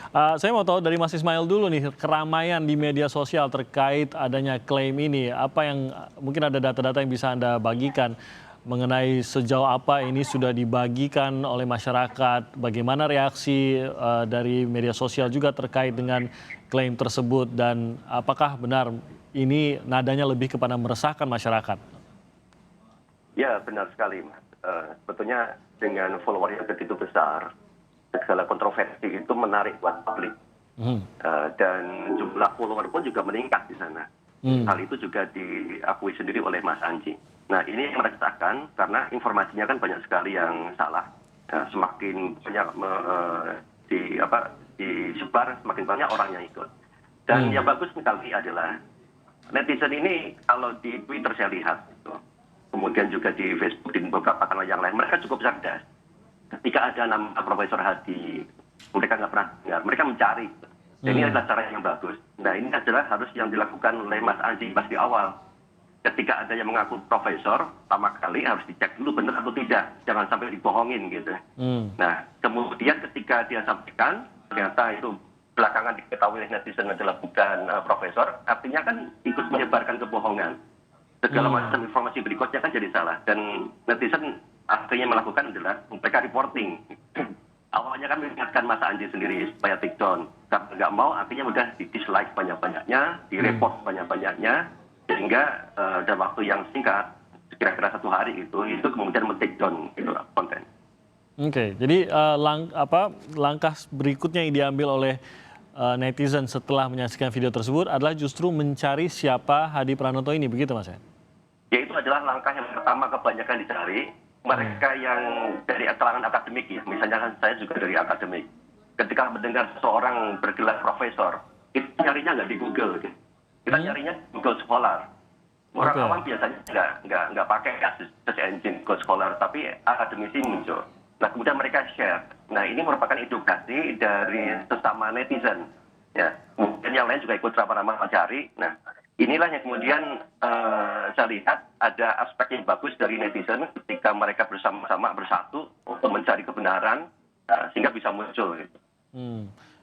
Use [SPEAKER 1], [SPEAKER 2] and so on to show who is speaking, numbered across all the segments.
[SPEAKER 1] Saya mau tahu dari Mas Ismail dulu nih, keramaian di media sosial terkait adanya klaim ini. Apa yang mungkin ada data-data yang bisa Anda bagikan mengenai sejauh apa ini sudah dibagikan oleh masyarakat, bagaimana reaksi dari media sosial juga terkait dengan klaim tersebut, dan apakah benar ini nadanya lebih kepada meresahkan masyarakat?
[SPEAKER 2] Ya, benar sekali, Mas. Sebetulnya dengan follower yang begitu besar, segala kontroversi itu menarik buat publik. Dan jumlah follower pun juga meningkat di sana. Hal itu juga diakui sendiri oleh Mas Anji. Nah, ini yang meresahkan karena informasinya kan banyak sekali yang salah. Semakin banyak disebar, semakin banyak orang yang ikut. Dan yang bagus sekali adalah netizen ini kalau di Twitter saya lihat, kemudian juga di Facebook, di beberapa kanal yang lain, mereka cukup cerdas. Ketika ada nama Profesor Hadi, mereka nggak pernah dengar, mereka mencari. Dan ini adalah cara yang bagus. Nah, ini adalah harus yang dilakukan oleh Mas Anji pas di awal. Ketika ada yang mengaku profesor, pertama kali harus dicek dulu benar atau tidak. Jangan sampai dibohongin gitu. Nah, kemudian ketika dia sampaikan, ternyata itu belakangan diketahui oleh netizen adalah bukan profesor, artinya kan ikut menyebarkan kebohongan. Segala macam informasi berikutnya kan jadi salah. Dan netizen akhirnya melakukan adalah mereka reporting. Awalnya kan mengingatkan Mas Anji sendiri supaya take down. Karena nggak mau, artinya udah di-dislike banyak-banyaknya, di-report banyak-banyaknya, sehingga dalam waktu yang singkat, kira-kira 1 hari itu kemudian men-take down gitu, konten.
[SPEAKER 1] Oke, jadi langkah berikutnya yang diambil oleh netizen setelah menyaksikan video tersebut adalah justru mencari siapa Hadi Pranoto ini, begitu Mas?
[SPEAKER 2] Ya, itu adalah langkah yang pertama kebanyakan dicari. Mereka yang dari kalangan akademik ya, misalnya kan saya juga dari akademik. Ketika mendengar seseorang bergelar profesor, itu nyarinya nggak di Google. Gitu. Kita nyarinya Google Scholar. Orang awam biasanya nggak pakai search engine Google Scholar, tapi akademisi muncul. Nah, kemudian mereka share. Nah, ini merupakan edukasi dari sesama netizen. Ya, kemudian yang lain juga ikut ramah-ramah mencari. Nah, inilah yang kemudian saya lihat ada aspek yang bagus dari netizen ketika mereka bersama-sama bersatu untuk mencari kebenaran, sehingga bisa muncul. Gitu.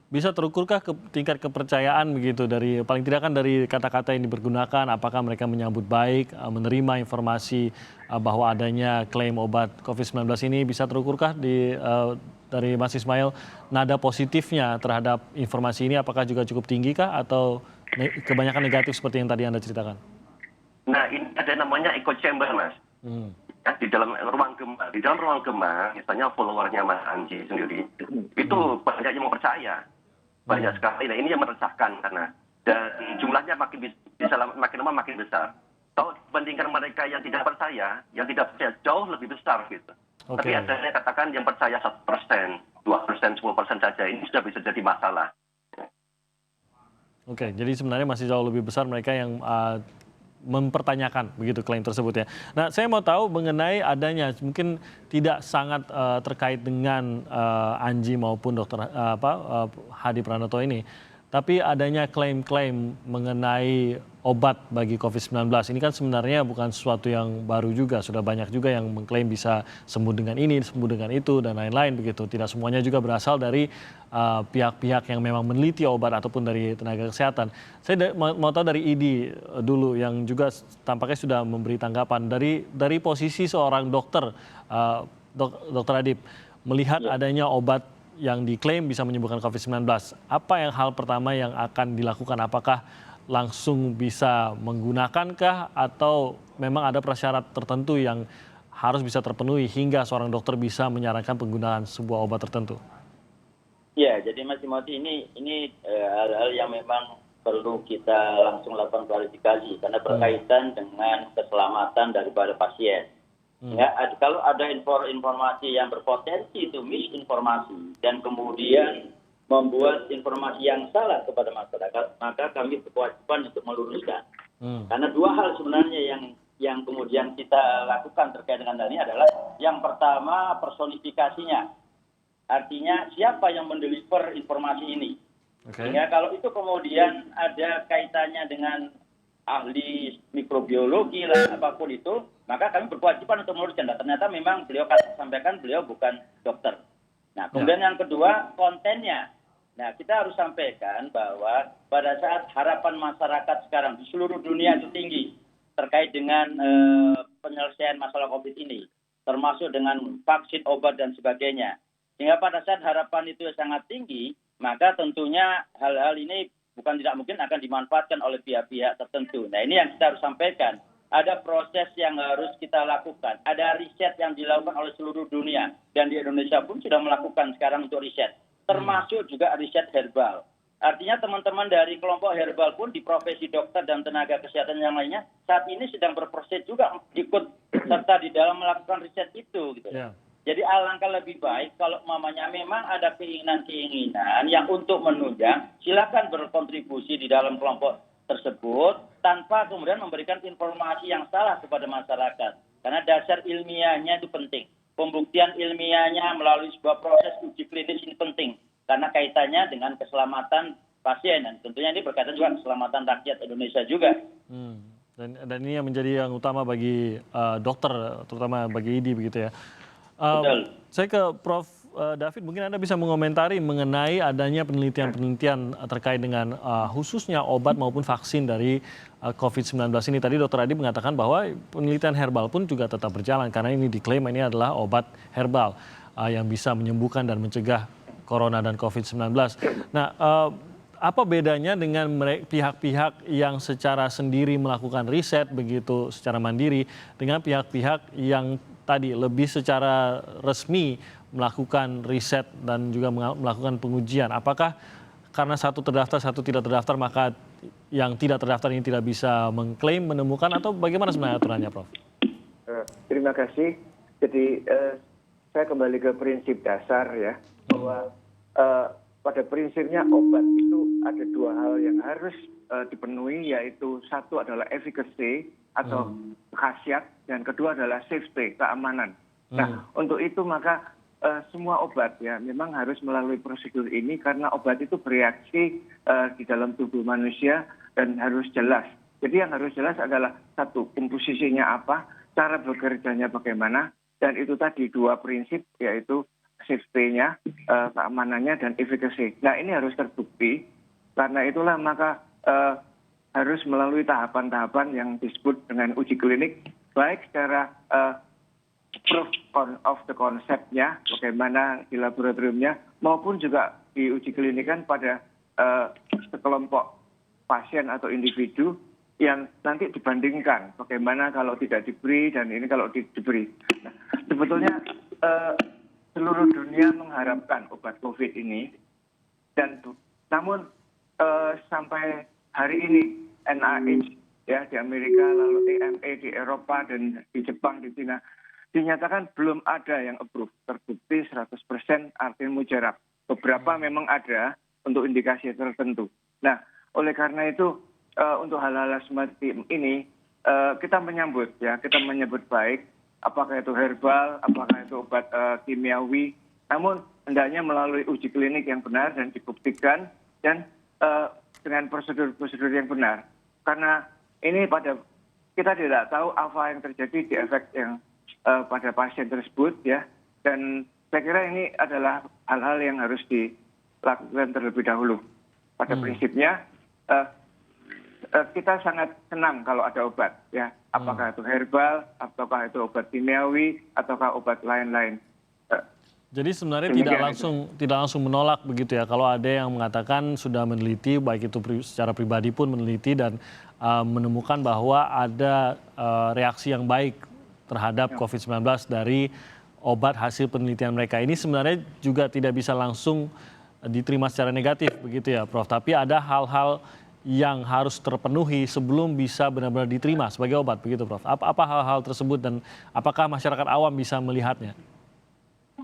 [SPEAKER 1] Bisa terukurkah tingkat kepercayaan begitu dari paling tidak kan dari kata-kata yang dipergunakan, apakah mereka menyambut baik, menerima informasi bahwa adanya klaim obat COVID-19 ini, bisa terukurkah dari Mas Ismail nada positifnya terhadap informasi ini, apakah juga cukup tinggi kah atau kebanyakan negatif seperti yang tadi Anda ceritakan?
[SPEAKER 2] Nah, ini ada namanya echo chamber, Mas. Ya, di dalam ruang gema, misalnya followernya Mas Anji sendiri, itu banyak yang percaya. Banyak sekali. Nah, ini yang meresahkan karena dan jumlahnya makin lama makin besar. Kalau dibandingkan mereka yang tidak percaya jauh lebih besar gitu. Tapi ada yang katakan yang percaya 1%, 2%, 10% saja, ini sudah bisa jadi masalah.
[SPEAKER 1] Oke, jadi sebenarnya masih jauh lebih besar mereka yang mempertanyakan begitu klaim tersebut ya. Nah, saya mau tahu mengenai adanya mungkin tidak sangat terkait dengan Anji maupun dokter Hadi Pranoto ini, tapi adanya klaim-klaim mengenai obat bagi COVID-19 ini kan sebenarnya bukan sesuatu yang baru juga, sudah banyak juga yang mengklaim bisa sembuh dengan ini, sembuh dengan itu dan lain-lain begitu. Tidak semuanya juga berasal dari pihak-pihak yang memang meneliti obat ataupun dari tenaga kesehatan. Saya mau tahu dari Idi dulu yang juga tampaknya sudah memberi tanggapan dari posisi seorang dokter, Dokter Adib, melihat adanya obat yang diklaim bisa menyembuhkan COVID-19. Apa yang hal pertama yang akan dilakukan? Apakah langsung bisa menggunakankah atau memang ada prasyarat tertentu yang harus bisa terpenuhi hingga seorang dokter bisa menyarankan penggunaan sebuah obat tertentu?
[SPEAKER 3] Ya, jadi Mas Timothy ini hal-hal yang memang perlu kita langsung lakukan klarifikasi karena berkaitan dengan keselamatan daripada pasien. Ya, kalau ada informasi yang berpotensi itu misinformasi dan kemudian membuat informasi yang salah kepada masyarakat, maka kami berkewajiban untuk meluruskan. Karena 2 hal sebenarnya yang kemudian kita lakukan terkait dengan hal ini adalah yang pertama personifikasinya. Artinya siapa yang mendeliver informasi ini. Sehingga kalau itu kemudian ada kaitannya dengan ahli mikrobiologi lah apapun itu, maka kami berkewajiban untuk meluruskan. Dan ternyata memang beliau sampaikan beliau bukan dokter. Nah, kemudian yang kedua kontennya. Nah, kita harus sampaikan bahwa pada saat harapan masyarakat sekarang di seluruh dunia itu tinggi terkait dengan penyelesaian masalah COVID ini, termasuk dengan vaksin, obat, dan sebagainya. Sehingga pada saat harapan itu sangat tinggi, maka tentunya hal-hal ini bukan tidak mungkin akan dimanfaatkan oleh pihak-pihak tertentu. Nah, ini yang kita harus sampaikan. Ada proses yang harus kita lakukan. Ada riset yang dilakukan oleh seluruh dunia. Dan di Indonesia pun sudah melakukan sekarang untuk riset. Termasuk juga riset herbal. Artinya teman-teman dari kelompok herbal pun di profesi dokter dan tenaga kesehatan yang lainnya saat ini sedang berproses juga ikut serta di dalam melakukan riset itu. Gitu.
[SPEAKER 1] Ya.
[SPEAKER 3] Jadi alangkah lebih baik kalau mamanya memang ada keinginan-keinginan yang untuk menunjang, silakan berkontribusi di dalam kelompok tersebut tanpa kemudian memberikan informasi yang salah kepada masyarakat. Karena dasar ilmiahnya itu penting. Pembuktian ilmiahnya melalui sebuah proses uji klinis ini penting. Karena kaitannya dengan keselamatan pasien. Dan tentunya ini berkaitan juga keselamatan rakyat Indonesia juga.
[SPEAKER 1] Dan ini yang menjadi yang utama bagi dokter, terutama bagi IDI begitu ya.
[SPEAKER 3] Betul.
[SPEAKER 1] Saya ke Prof. David, mungkin Anda bisa mengomentari mengenai adanya penelitian-penelitian terkait dengan khususnya obat maupun vaksin dari COVID-19 ini. Tadi Dr. Adi mengatakan bahwa penelitian herbal pun juga tetap berjalan karena ini diklaim ini adalah obat herbal yang bisa menyembuhkan dan mencegah corona dan COVID-19. Nah, apa bedanya dengan pihak-pihak yang secara sendiri melakukan riset begitu secara mandiri dengan pihak-pihak yang tadi lebih secara resmi melakukan riset dan juga melakukan pengujian? Apakah karena satu terdaftar, satu tidak terdaftar, maka yang tidak terdaftar ini tidak bisa mengklaim, menemukan, atau bagaimana sebenarnya aturannya, Prof?
[SPEAKER 4] Terima kasih. Jadi saya kembali ke prinsip dasar ya, bahwa pada prinsipnya obat itu ada dua hal yang harus dipenuhi, yaitu satu adalah efficacy atau khasiat, dan kedua adalah safety, keamanan. Nah, untuk itu maka semua obat ya memang harus melalui prosedur ini karena obat itu bereaksi di dalam tubuh manusia dan harus jelas. Jadi yang harus jelas adalah satu, komposisinya apa, cara bekerjanya bagaimana, dan itu tadi dua prinsip, yaitu safety-nya, keamanannya, dan efficacy. Nah, ini harus terbukti. Karena itulah maka harus melalui tahapan-tahapan yang disebut dengan uji klinik, baik secara proof of the concept-nya, bagaimana di laboratoriumnya, maupun juga di uji klinikan pada sekelompok pasien atau individu yang nanti dibandingkan bagaimana kalau tidak diberi dan ini kalau diberi. Nah, sebetulnya seluruh dunia mengharapkan obat COVID ini, dan namun sampai hari ini NIH ya di Amerika, lalu EMA di Eropa dan di Jepang, di China dinyatakan belum ada yang approve, terbukti 100% artinya mujarab. Beberapa memang ada untuk indikasi tertentu. Nah, oleh karena itu untuk hal-hal semacam ini kita menyambut baik, apakah itu herbal, apakah itu obat kimiawi, namun hendaknya melalui uji klinik yang benar dan dibuktikan dan dengan prosedur-prosedur yang benar. Karena ini kita tidak tahu apa yang terjadi di efek yang pada pasien tersebut ya, dan saya kira ini adalah hal-hal yang harus dilakukan terlebih dahulu. Pada prinsipnya kita sangat senang kalau ada obat ya, apakah itu herbal, ataukah itu obat kimiawi, ataukah obat lain-lain.
[SPEAKER 1] Jadi sebenarnya tidak langsung menolak begitu ya, kalau ada yang mengatakan sudah meneliti, baik itu secara pribadi pun meneliti dan menemukan bahwa ada reaksi yang baik terhadap COVID-19 dari obat hasil penelitian mereka. Ini sebenarnya juga tidak bisa langsung diterima secara negatif begitu ya, Prof. Tapi ada hal-hal yang harus terpenuhi sebelum bisa benar-benar diterima sebagai obat begitu, Prof. Apa hal-hal tersebut dan apakah masyarakat awam bisa melihatnya?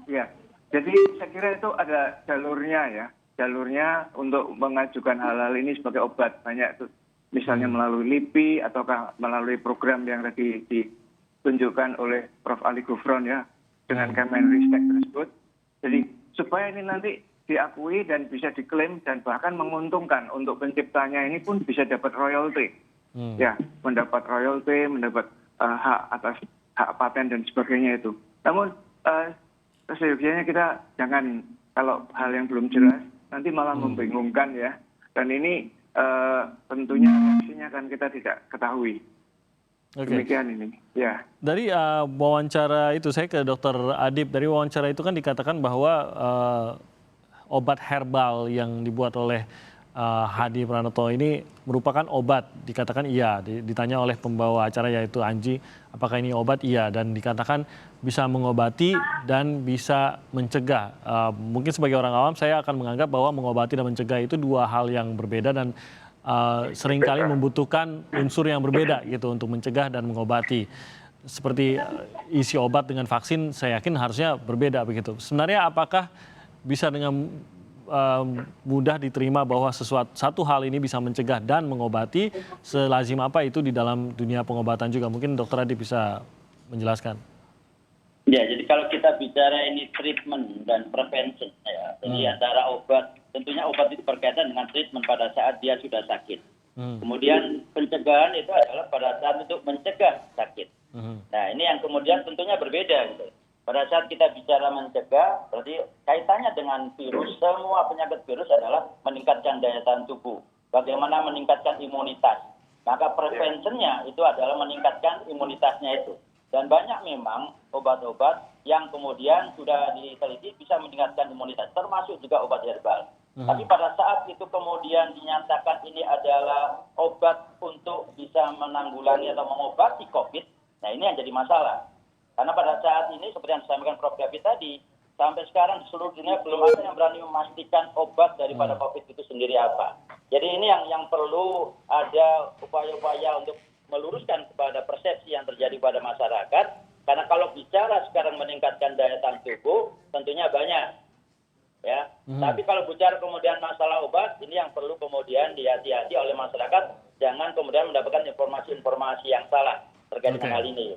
[SPEAKER 4] Ya, jadi saya kira itu ada jalurnya untuk mengajukan hal-hal ini sebagai obat. Banyak itu, misalnya melalui LIPI ataukah melalui program yang tadi ditunjukkan oleh Prof. Ali Gufron ya, dengan Kemenristek tersebut. Jadi supaya ini nanti diakui dan bisa diklaim dan bahkan menguntungkan untuk penciptanya ini pun bisa dapat royalti. Ya, mendapat royalti, mendapat hak atas hak paten dan sebagainya itu. Namun seyogianya kita jangan, kalau hal yang belum jelas, nanti malah membingungkan ya. Dan ini tentunya reaksinya kan kita tidak ketahui.
[SPEAKER 1] Oke.
[SPEAKER 4] Demikian ini. Ya.
[SPEAKER 1] Dari wawancara itu saya ke Dokter Adib. Dari wawancara itu kan dikatakan bahwa obat herbal yang dibuat oleh Hadi Pranoto ini merupakan obat. Dikatakan iya. Ditanya oleh pembawa acara yaitu Anji, apakah ini obat? Iya. Dan dikatakan bisa mengobati dan bisa mencegah. Mungkin sebagai orang awam saya akan menganggap bahwa mengobati dan mencegah itu dua hal yang berbeda dan seringkali membutuhkan unsur yang berbeda gitu untuk mencegah dan mengobati. Seperti isi obat dengan vaksin, saya yakin harusnya berbeda begitu. Sebenarnya apakah bisa dengan mudah diterima bahwa satu hal ini bisa mencegah dan mengobati, selazim apa itu di dalam dunia pengobatan juga? Mungkin Dokter Adi bisa menjelaskan.
[SPEAKER 3] Ya, jadi kalau kita bicara ini treatment dan prevention, ya, jadi antara obat, tentunya obat itu berkaitan dengan treatment pada saat dia sudah sakit. Kemudian pencegahan itu adalah pada saat untuk mencegah sakit. Nah, ini yang kemudian tentunya berbeda gitu. Pada saat kita bicara mencegah, berarti kaitannya dengan virus, semua penyakit virus adalah meningkatkan daya tahan tubuh. Bagaimana meningkatkan imunitas. Maka preventionnya itu adalah meningkatkan imunitasnya itu. Dan banyak memang obat-obat yang kemudian sudah diteliti bisa meningkatkan imunitas, termasuk juga obat herbal. Tapi pada saat itu kemudian dinyatakan ini adalah obat untuk bisa menanggulangi atau mengobati COVID, nah ini yang jadi masalah. Karena pada saat ini, seperti yang disampaikan Prof. David tadi, sampai sekarang di seluruh dunia belum ada yang berani memastikan obat daripada COVID itu sendiri apa. Jadi ini yang perlu ada upaya-upaya untuk meluruskan kepada persepsi yang terjadi pada masyarakat. Karena kalau bicara sekarang meningkatkan daya tahan tubuh, tentunya banyak. Ya. Tapi kalau bicara kemudian masalah obat, ini yang perlu kemudian dihati-hati oleh masyarakat. Jangan kemudian mendapatkan informasi-informasi yang salah terkait dengan hal ini.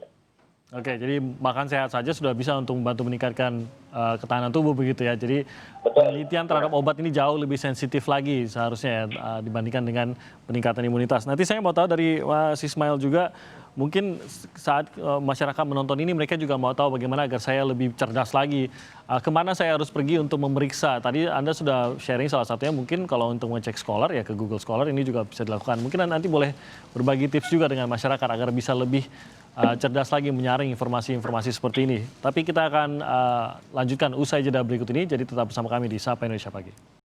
[SPEAKER 1] Oke, jadi makan sehat saja sudah bisa untuk membantu meningkatkan ketahanan tubuh begitu ya. Jadi penelitian terhadap obat ini jauh lebih sensitif lagi seharusnya ya, dibandingkan dengan peningkatan imunitas. Nanti saya mau tahu dari Mas Ismail juga, mungkin saat masyarakat menonton ini mereka juga mau tahu bagaimana agar saya lebih cerdas lagi. Kemana saya harus pergi untuk memeriksa? Tadi Anda sudah sharing salah satunya mungkin kalau untuk mengecek Scholar ya ke Google Scholar ini juga bisa dilakukan. Mungkin nanti boleh berbagi tips juga dengan masyarakat agar bisa lebih cerdas lagi menyaring informasi-informasi seperti ini. Tapi kita akan lanjutkan usai jeda berikut ini, jadi tetap bersama kami di Sapa Indonesia Pagi.